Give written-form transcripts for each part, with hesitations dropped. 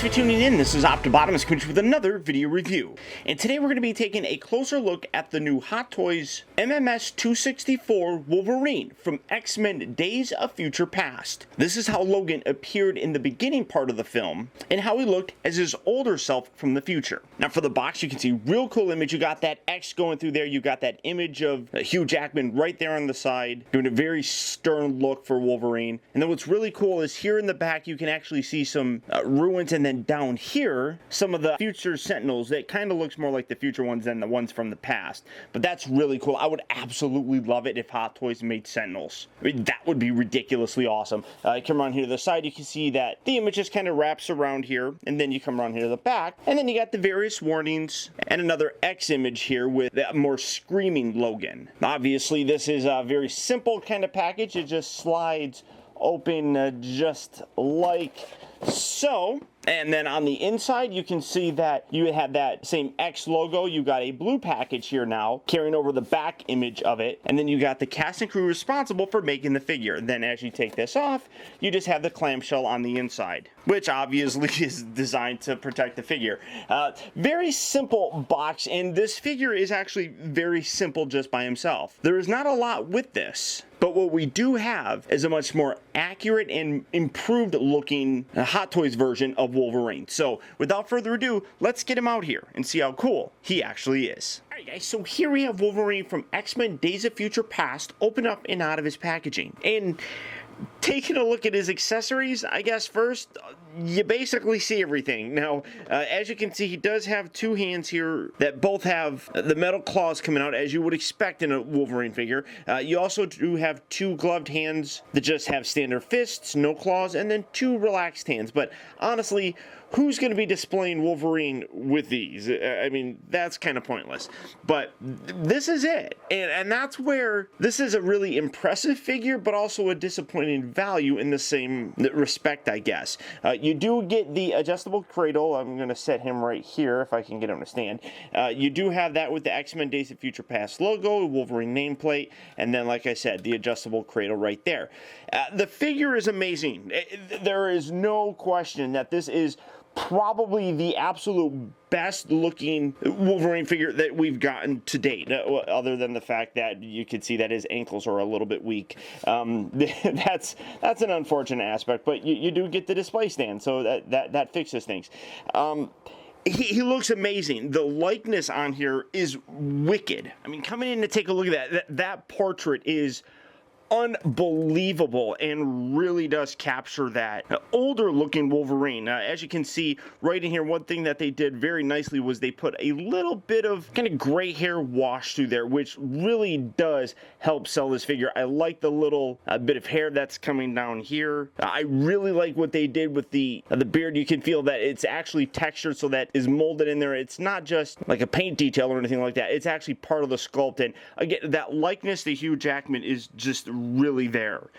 for tuning in. This is Optibotimus coming with another video review. And today we're going to be taking a closer look at the new Hot Toys MMS 264 Wolverine from X-Men Days of Future Past. This is how Logan appeared in the beginning part of the film and how he looked as his older self from the future. Now for the box, you can see real cool image. You got that X going through there. You got that image of Hugh Jackman right there on the side, doing a very stern look for Wolverine. And then what's really cool is here in the back, you can actually see some ruins, and then down here, some of the future Sentinels that kind of looks more like the future ones than the ones from the past. But that's really cool. I would absolutely love it if Hot Toys made Sentinels. I mean, that would be ridiculously awesome. Come around here to the side, you can see that the image just kind of wraps around here, and then you come around here to the back, and then you got the various warnings and another X image here with that more screaming Logan. Obviously, this is a very simple kind of package. It just slides open just like so. And then on the inside, you can see that you have that same X logo. You got a blue package here now, carrying over the back image of it. And then you got the cast and crew responsible for making the figure. And then as you take this off, you just have the clamshell on the inside, which obviously is designed to protect the figure. Very simple box, and this figure is actually very simple just by himself. There is not a lot with this. But what we do have is a much more accurate and improved looking Hot Toys version of Wolverine. So without further ado, let's get him out here and see how cool he actually is. Alright guys, so here we have Wolverine from X-Men Days of Future Past open up and out of his packaging. And taking a look at his accessories, I guess first, you basically see everything. Now, as you can see, he does have two hands here that both have the metal claws coming out, as you would expect in a Wolverine figure. You also do have two gloved hands that just have standard fists, no claws, and then two relaxed hands. But honestly, who's going to be displaying Wolverine with these? I mean, that's kind of pointless. But this is it. And that's where this is a really impressive figure, but also a disappointing value in the same respect, I guess. You do get the adjustable cradle. I'm going to set him right here if I can get him to stand. You do have that with the X-Men Days of Future Past logo, Wolverine nameplate, and then, like I said, the adjustable cradle right there. The figure is amazing. There is no question that this is probably the absolute best looking Wolverine figure that we've gotten to date, other than the fact that you can see that his ankles are a little bit weak. That's an unfortunate aspect, but you do get the display stand, so that fixes things. He looks amazing. The likeness on here is wicked. I mean, coming in to take a look at that portrait is unbelievable and really does capture that older looking Wolverine. As you can see right in here, one thing that they did very nicely was they put a little bit of kind of gray hair wash through there, which really does help sell this figure. I like the little bit of hair that's coming down here. I really like what they did with the beard. You can feel that it's actually textured, so that is molded in there. It's not just like a paint detail or anything like that. It's actually part of the sculpt, and again, that likeness to Hugh Jackman is just really there.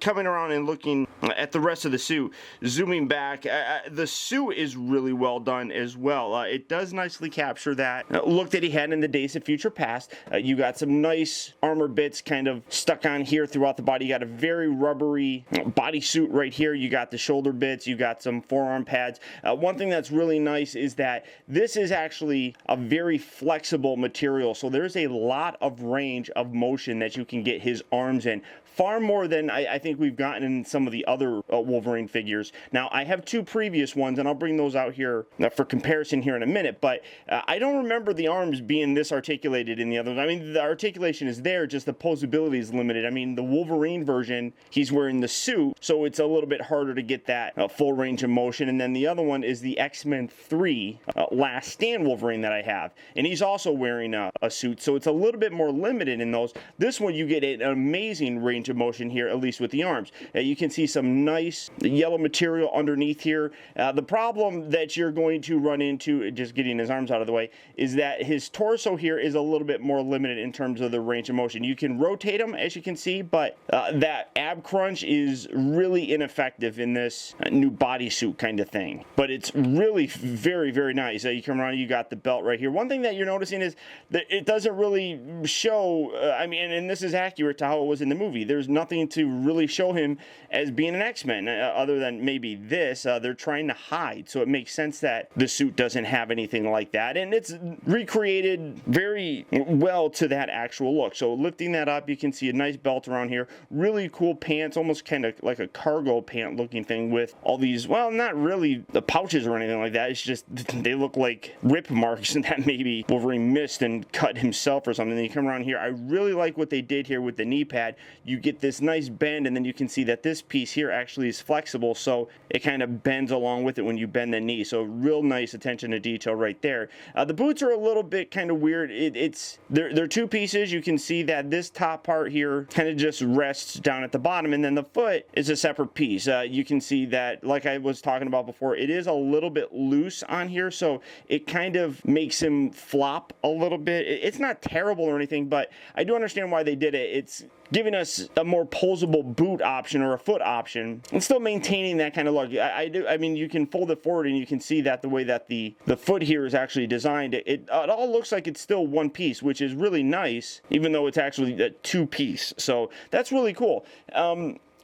Coming around and looking at the rest of the suit, zooming back, the suit is really well done as well. It does nicely capture that look that he had in the Days of Future Past. You got some nice armor bits kind of stuck on here throughout the body. You got a very rubbery bodysuit right here. You got the shoulder bits. You got some forearm pads. One thing that's really nice is that this is actually a very flexible material, so there's a lot of range of motion that you can get his arms in. Far more than I think we've gotten in some of the other Wolverine figures. Now, I have two previous ones, and I'll bring those out here for comparison here in a minute, but I don't remember the arms being this articulated in the others. I mean, the articulation is there, just the posability is limited. I mean, the Wolverine version, he's wearing the suit, so it's a little bit harder to get that full range of motion, and then the other one is the X-Men 3 Last Stand Wolverine that I have, and he's also wearing a suit, so it's a little bit more limited in those. This one, you get an amazing range of motion here, at least with the arms. You can see some nice yellow material underneath here. The problem that you're going to run into, just getting his arms out of the way, is that his torso here is a little bit more limited in terms of the range of motion. You can rotate him, as you can see, but that ab crunch is really ineffective in this new bodysuit kind of thing. But it's really very, very nice. You come around, you got the belt right here. One thing that you're noticing is that it doesn't really show, I mean, and this is accurate to how it was in the movie. There's nothing to really show him as being an X-Men other than maybe this. They're trying to hide, so it makes sense that the suit doesn't have anything like that, and it's recreated very well to that actual look. So lifting that up, you can see a nice belt around here, really cool pants, almost kind of like a cargo pant looking thing with all these, well, not really the pouches or anything like that. It's just they look like rip marks that maybe Wolverine missed and cut himself or something. Then you come around here. I really like what they did here with the knee pad. You get this nice bend, and then you can see that this piece here actually is flexible, so it kind of bends along with it when you bend the knee. So real nice attention to detail right there. The boots are a little bit kind of weird. They're two pieces. You can see that this top part here kind of just rests down at the bottom, and then the foot is a separate piece. You can see that, like I was talking about before, it is a little bit loose on here, so it kind of makes him flop a little bit. It's not terrible or anything, but I do understand why they did it. It's giving us a more posable boot option or a foot option and still maintaining that kind of look. I mean, you can fold it forward and you can see that the way that the foot here is actually designed, it all looks like it's still one piece, which is really nice, even though it's actually a two piece. So that's really cool.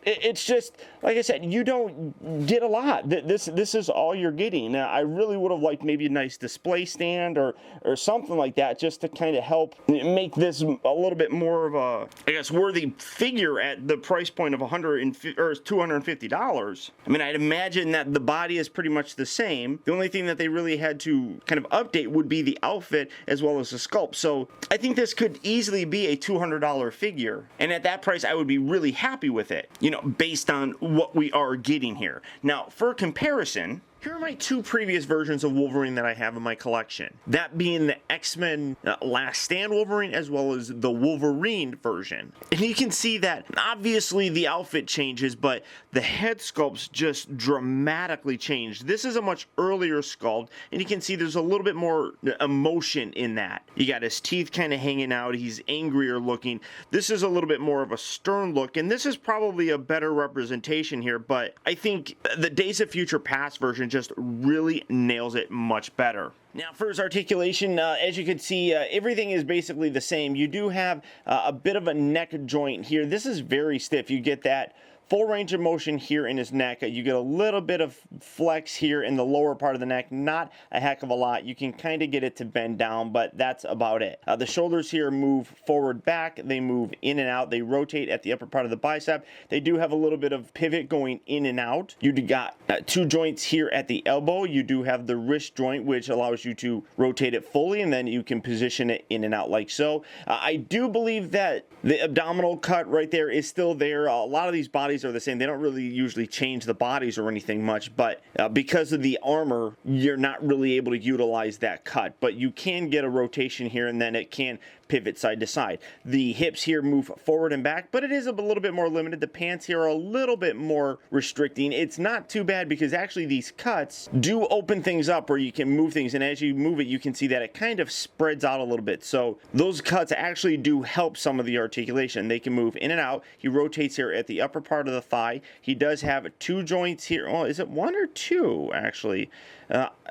It's just, like I said, you don't get a lot. This is all you're getting. Now, I really would have liked maybe a nice display stand or something like that, just to kind of help make this a little bit more of a, I guess, worthy figure at the price point of $250. I mean, I'd imagine that the body is pretty much the same. The only thing that they really had to kind of update would be the outfit as well as the sculpt. So I think this could easily be a $200 figure, and at that price, I would be really happy with it. Based on what we are getting here. Now, for comparison, here are my two previous versions of Wolverine that I have in my collection. That being the X-Men Last Stand Wolverine as well as the Wolverine version. And you can see that obviously the outfit changes, but the head sculpts just dramatically changed. This is a much earlier sculpt, and you can see there's a little bit more emotion in that. You got his teeth kind of hanging out, he's angrier looking. This is a little bit more of a stern look, and this is probably a better representation here, but I think the Days of Future Past version just really nails it much better. Now, for his articulation, as you can see, everything is basically the same. You do have a bit of a neck joint here. This is very stiff. You get that full range of motion here in his neck. You get a little bit of flex here in the lower part of the neck, not a heck of a lot. You can kind of get it to bend down, but that's about it. The shoulders here move forward back, they move in and out, they rotate at the upper part of the bicep. They do have a little bit of pivot going in and out. You got two joints here at the elbow. You do have the wrist joint, which allows you to rotate it fully, and then you can position it in and out like so. I do believe that the abdominal cut right there is still there. A lot of these bodies are the same. They don't really usually change the bodies or anything much, but because of the armor, you're not really able to utilize that cut, but you can get a rotation here, and then it can pivot side to side. The hips here move forward and back, but it is a little bit more limited. The pants here are a little bit more restricting. It's not too bad because actually these cuts do open things up where you can move things, and as you move it, you can see that it kind of spreads out a little bit. So those cuts actually do help some of the articulation. They can move in and out. He rotates here at the upper part of the thigh. He does have two joints here. Oh, is it one or two actually?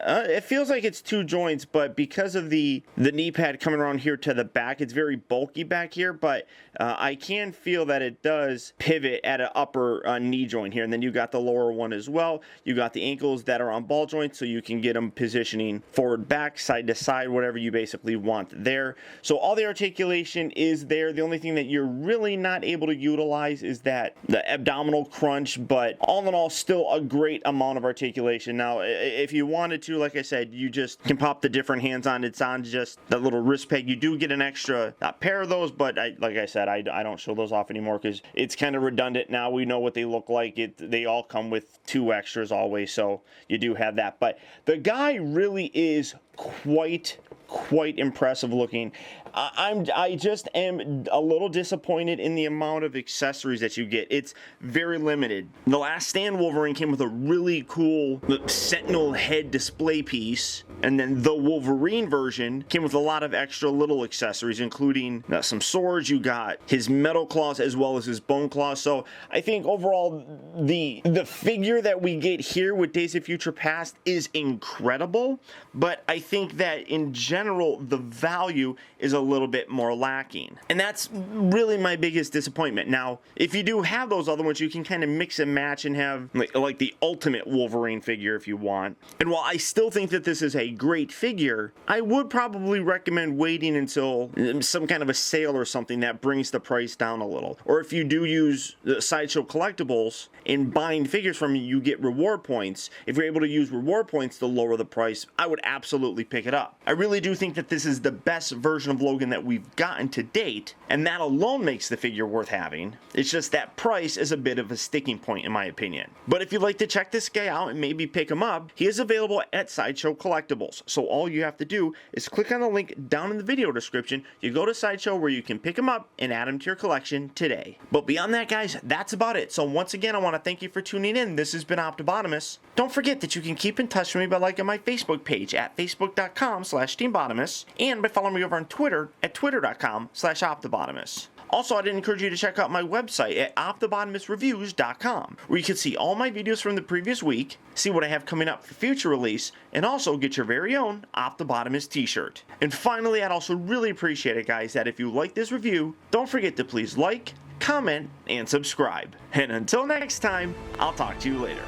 It feels like it's two joints, but because of the knee pad coming around here to the back, it's very bulky back here, but I can feel that it does pivot at an upper knee joint here, and then you got the lower one as well. You got the ankles that are on ball joints, so you can get them positioning forward, back, side to side, whatever you basically want there. So all the articulation is there. The only thing that you're really not able to utilize is the abdominal crunch, but all in all, still a great amount of articulation. Now, if you wanted to, like I said, you just can pop the different hands on. It's on just that little wrist peg. You do get an extra pair of those, but like I said, I don't show those off anymore because it's kind of redundant now. We know what they look like. They all come with two extras always, so you do have that. But the guy really is quite impressive looking. I just am a little disappointed in the amount of accessories that you get. It's very limited. The Last Stand Wolverine came with a really cool Sentinel head head display piece. And then the Wolverine version came with a lot of extra little accessories, including some swords. You got his metal claws as well as his bone claws. So I think overall the figure that we get here with Days of Future Past is incredible, but I think that in general the value is a little bit more lacking. And that's really my biggest disappointment. Now, if you do have those other ones, you can kind of mix and match and have like the ultimate Wolverine figure if you want. And while I still think that this is a great figure, I would probably recommend waiting until some kind of a sale or something that brings the price down a little. Or if you do use the Sideshow collectibles and buying figures from you get reward points. If you're able to use reward points to lower the price, I would absolutely pick it up. I really do think that this is the best version of Logan that we've gotten to date, and that alone makes the figure worth having. It's just that price is a bit of a sticking point in my opinion. But if you'd like to check this guy out and maybe pick him up, he is available at Sideshow Collectibles. So all you have to do is click on the link down in the video description. You go to Sideshow where you can pick him up and add him to your collection today. But beyond that, guys, that's about it. So once again, I want to thank you for tuning in. This has been optibotimus. Don't forget that you can keep in touch with me by liking my Facebook page at facebook.com/teambotimus and by following me over on Twitter at twitter.com/optibotimus. Also, I'd encourage you to check out my website at optibotimusreviews.com, where you can see all my videos from the previous week, see what I have coming up for future release, and also get your very own Optibotimus t-shirt. And finally, I'd also really appreciate it, guys, that if you like this review, don't forget to please like, comment, and subscribe. And until next time, I'll talk to you later.